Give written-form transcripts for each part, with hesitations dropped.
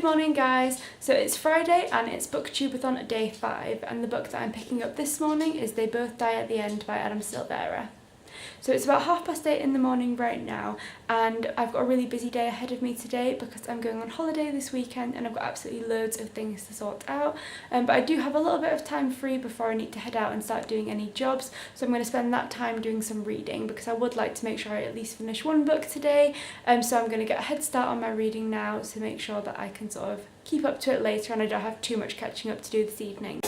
Good morning guys, so it's Friday and it's BOOKTUBEATHON day 5 and the book that I'm picking up this morning is They Both Die at the End by Adam Silvera. So it's about 8:30 in the morning right now and I've got a really busy day ahead of me today because I'm going on holiday this weekend and I've got absolutely loads of things to sort out. But I do have a little bit of time free before I need to head out and start doing any jobs, so I'm going to spend that time doing some reading because I would like to make sure I at least finish one book today. So I'm going to get a head start on my reading now to make sure that I can sort of keep up to it later and I don't have too much catching up to do this evening.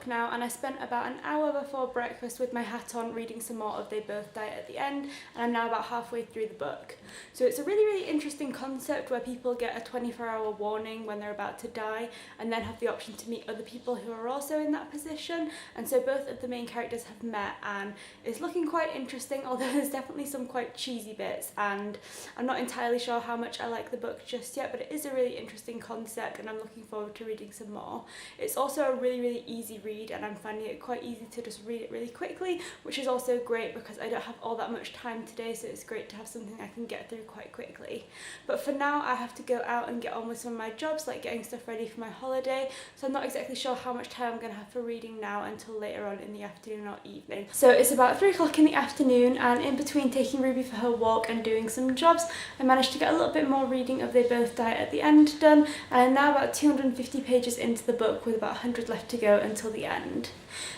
Now, and I spent about an hour before breakfast with my hat on reading some more of They Both Die at the End, and I'm now about halfway through the book. So it's a really interesting concept where people get a 24-hour warning when they're about to die and then have the option to meet other people who are also in that position, and so both of the main characters have met and it's looking quite interesting, although there's definitely some quite cheesy bits and I'm not entirely sure how much I like the book just yet, but it is a really interesting concept and I'm looking forward to reading some more. It's also a really easy read and I'm finding it quite easy to just read it really quickly, which is also great because I don't have all that much time today, so it's great to have something I can get through quite quickly. But for now I have to go out and get on with some of my jobs, like getting stuff ready for my holiday, so I'm not exactly sure how much time I'm going to have for reading now until later on in the afternoon or evening. So it's about 3 o'clock in the afternoon, and in between taking Ruby for her walk and doing some jobs, I managed to get a little bit more reading of They Both Die at the End done, and I'm now about 250 pages into the book with about 100 left to go until the end.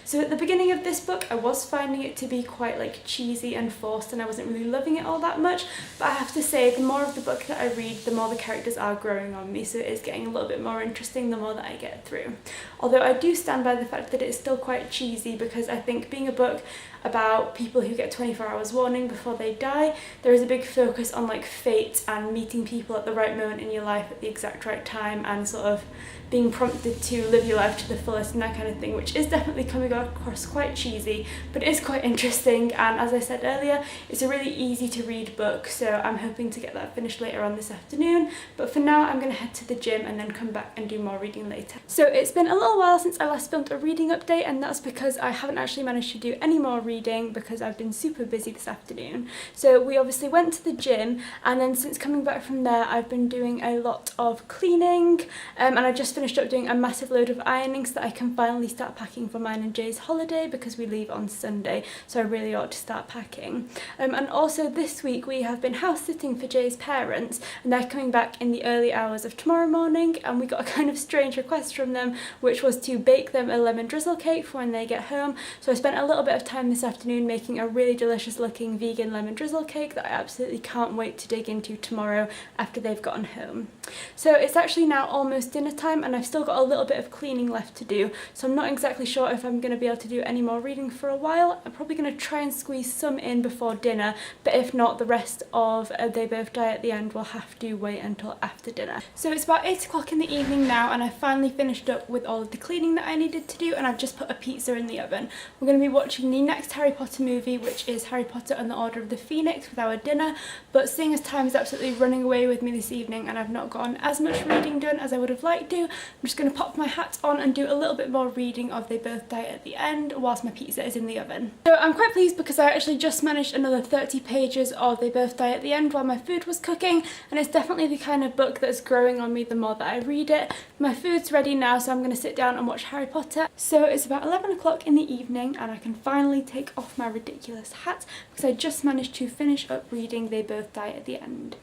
So at the beginning of this book I was finding it to be quite cheesy and forced and I wasn't really loving it all that much, but I have to say the more of the book that I read, the more the characters are growing on me, so it is getting a little bit more interesting the more that I get through. Although I do stand by the fact that it's still quite cheesy because I think being a book about people who get 24 hours warning before they die, there is a big focus on fate and meeting people at the right moment in your life at the exact right time and sort of being prompted to live your life to the fullest and that kind of thing, which is definitely coming across quite cheesy, but it is quite interesting, and as I said earlier, it's a really easy to read book, so I'm hoping to get that finished later on this afternoon. But for now I'm going to head to the gym and then come back and do more reading later. So it's been a little while since I last filmed a reading update, and that's because I haven't actually managed to do any more reading because I've been super busy this afternoon. So we obviously went to the gym, and then since coming back from there I've been doing a lot of cleaning, and I just finished up doing a massive load of ironing so that I can finally start packing for mine and Jay's holiday because we leave on Sunday, so I really ought to start packing. And also this week we have been house sitting for Jay's parents, and they're coming back in the early hours of tomorrow morning, and we got a kind of strange request from them, which was to bake them a lemon drizzle cake for when they get home. So I spent a little bit of time this afternoon making a really delicious looking vegan lemon drizzle cake that I absolutely can't wait to dig into tomorrow after they've gotten home. So it's actually now almost dinner time and I've still got a little bit of cleaning left to do, so I'm not exactly sure if I'm going to be able to do any more reading for a while. I'm probably going to try and squeeze some in before dinner, but if not, the rest of They Both Die at the End will have to wait until after dinner. So it's about 8 o'clock in the evening now and I finally finished up with all of the cleaning that I needed to do, and I've just put a pizza in the oven. We're going to be watching the next Harry Potter movie, which is Harry Potter and the Order of the Phoenix, with our dinner, but seeing as time is absolutely running away with me this evening and I've not gotten as much reading done as I would have liked to, I'm just going to pop my hat on and do a little bit more reading of They Both Die at the End whilst my pizza is in the oven. So I'm quite pleased because I actually just managed another 30 pages of They Both Die at the End while my food was cooking, and it's definitely the kind of book that's growing on me the more that I read it. My food's ready now, so I'm going to sit down and watch Harry Potter. So it's about 11 o'clock in the evening and I can finally take off my ridiculous hat because I just managed to finish up reading They Both Die at the End.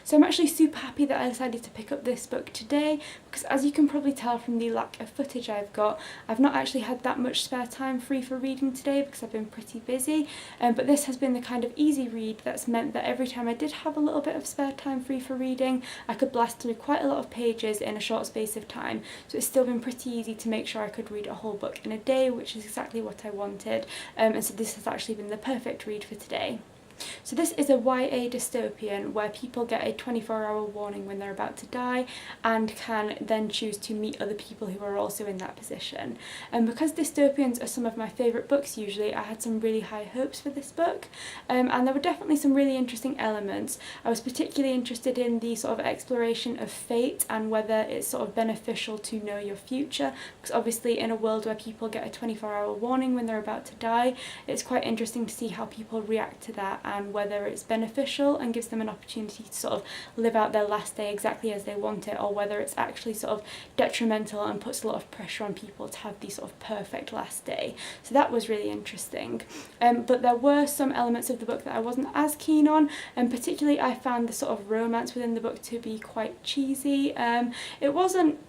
So I'm actually super happy that I decided to pick up this book today because, as you can probably tell from the lack of footage I've got, I've not actually had that much spare time free for reading today because I've been pretty busy, but this has been the kind of easy read that's meant that every time I did have a little bit of spare time free for reading, I could blast through quite a lot of pages in a short space of time, so it's still been pretty easy to make sure I could read a whole book in a day, which is exactly what I wanted, and so this has actually been the perfect read for today. So this is a YA dystopian where people get a 24-hour warning when they're about to die and can then choose to meet other people who are also in that position. And because dystopians are some of my favourite books usually, I had some really high hopes for this book, and there were definitely some really interesting elements. I was particularly interested in the sort of exploration of fate and whether it's sort of beneficial to know your future, because obviously in a world where people get a 24-hour warning when they're about to die, it's quite interesting to see how people react to that and whether it's beneficial and gives them an opportunity to sort of live out their last day exactly as they want it, or whether it's actually sort of detrimental and puts a lot of pressure on people to have the sort of perfect last day. So that was really interesting. But there were some elements of the book that I wasn't as keen on, and particularly I found the sort of romance within the book to be quite cheesy. It wasn't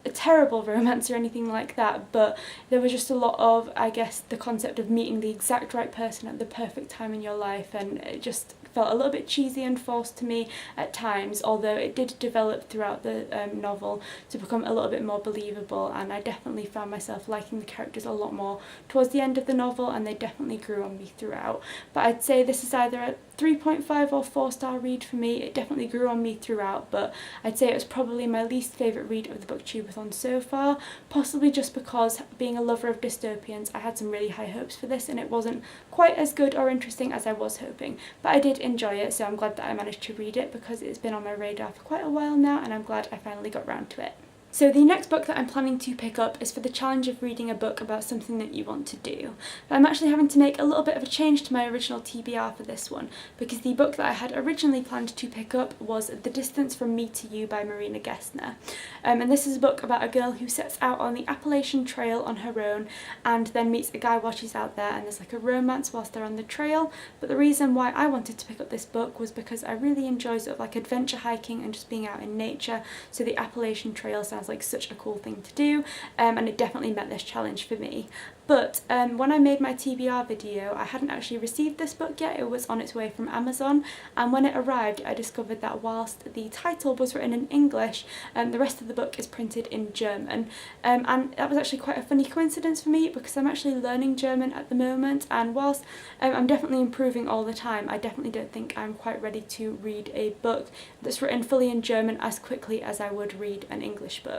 a terrible romance or anything like that, but there was just a lot of, I guess, the concept of meeting the exact right person at the perfect time in your life, and it just felt a little bit cheesy and forced to me at times, although it did develop throughout the novel to become a little bit more believable, and I definitely found myself liking the characters a lot more towards the end of the novel, and they definitely grew on me throughout. But I'd say this is either a 3.5 or 4-star read for me. It definitely grew on me throughout, but I'd say it was probably my least favourite read of the BOOKTUBEATHON so far, possibly just because, being a lover of dystopians, I had some really high hopes for this and it wasn't quite as good or interesting as I was hoping. But I did enjoy it, so I'm glad that I managed to read it because it's been on my radar for quite a while now, and I'm glad I finally got round to it. So the next book that I'm planning to pick up is for the challenge of reading a book about something that you want to do. But I'm actually having to make a little bit of a change to my original TBR for this one, because the book that I had originally planned to pick up was The Distance from Me to You by Marina Gessner. And this is a book about a girl who sets out on the Appalachian Trail on her own and then meets a guy while she's out there, and there's like a romance whilst they're on the trail. But the reason why I wanted to pick up this book was because I really enjoy sort of like adventure hiking and just being out in nature, so the Appalachian Trail sounds like such a cool thing to do, and it definitely met this challenge for me. But when I made my TBR video, I hadn't actually received this book yet. It was on its way from Amazon, and when it arrived I discovered that whilst the title was written in English, the rest of the book is printed in German, and that was actually quite a funny coincidence for me because I'm actually learning German at the moment, and whilst I'm definitely improving all the time, I definitely don't think I'm quite ready to read a book that's written fully in German as quickly as I would read an English book.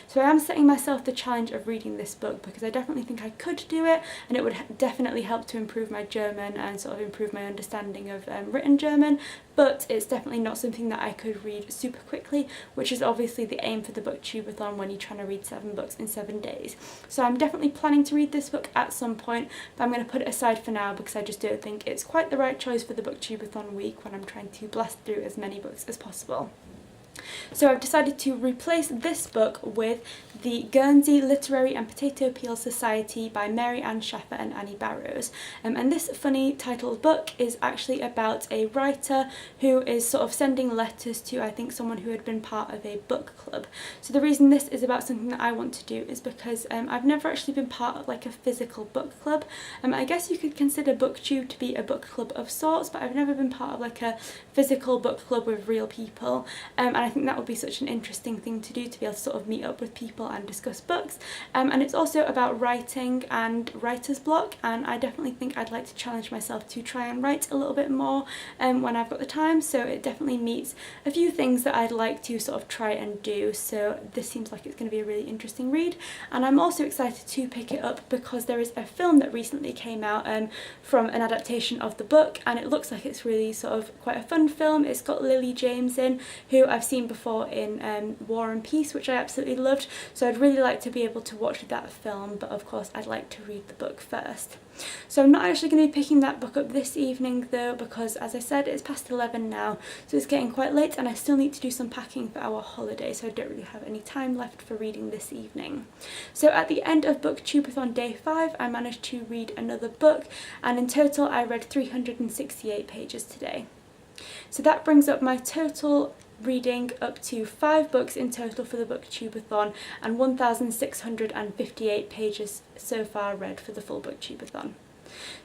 So I am setting myself the challenge of reading this book because I definitely think I could do it, and it would definitely help to improve my German and sort of improve my understanding of written German, but it's definitely not something that I could read super quickly, which is obviously the aim for the BOOKTUBEATHON when you're trying to read 7 books in 7 days. So I'm definitely planning to read this book at some point, but I'm going to put it aside for now because I just don't think it's quite the right choice for the BOOKTUBEATHON week when I'm trying to blast through as many books as possible. So I've decided to replace this book with The Guernsey Literary and Potato Peel Society by Mary Ann Schaffer and Annie Barrows. And this funny titled book is actually about a writer who is sort of sending letters to, I think, someone who had been part of a book club. So the reason this is about something that I want to do is because I've never actually been part of like a physical book club. I guess you could consider BookTube to be a book club of sorts, but I've never been part of like a physical book club with real people, and I think that would be such an interesting thing to do, to be able to sort of meet up with people and discuss books. And it's also about writing and writer's block, and I definitely think I'd like to challenge myself to try and write a little bit more when I've got the time, so it definitely meets a few things that I'd like to sort of try and do. So this seems like it's going to be a really interesting read, and I'm also excited to pick it up because there is a film that recently came out from an adaptation of the book, and it looks like it's really sort of quite a fun film. It's got Lily James in, who I've seen before in War and Peace, which I absolutely loved, so I'd really like to be able to watch that film, but of course I'd like to read the book first. So I'm not actually going to be picking that book up this evening though, because as I said, it's past 11 now, so it's getting quite late and I still need to do some packing for our holiday, so I don't really have any time left for reading this evening. So at the end of BOOKTUBEATHON day 5, I managed to read another book, and in total I read 368 pages today. So that brings up my total reading up to 5 books in total for the BOOKTUBEATHON and 1,658 pages so far read for the full BOOKTUBEATHON.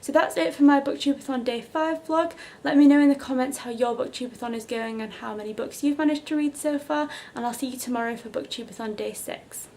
So that's it for my BOOKTUBEATHON day 5 vlog. Let me know in the comments how your BOOKTUBEATHON is going and how many books you've managed to read so far, and I'll see you tomorrow for BOOKTUBEATHON day 6.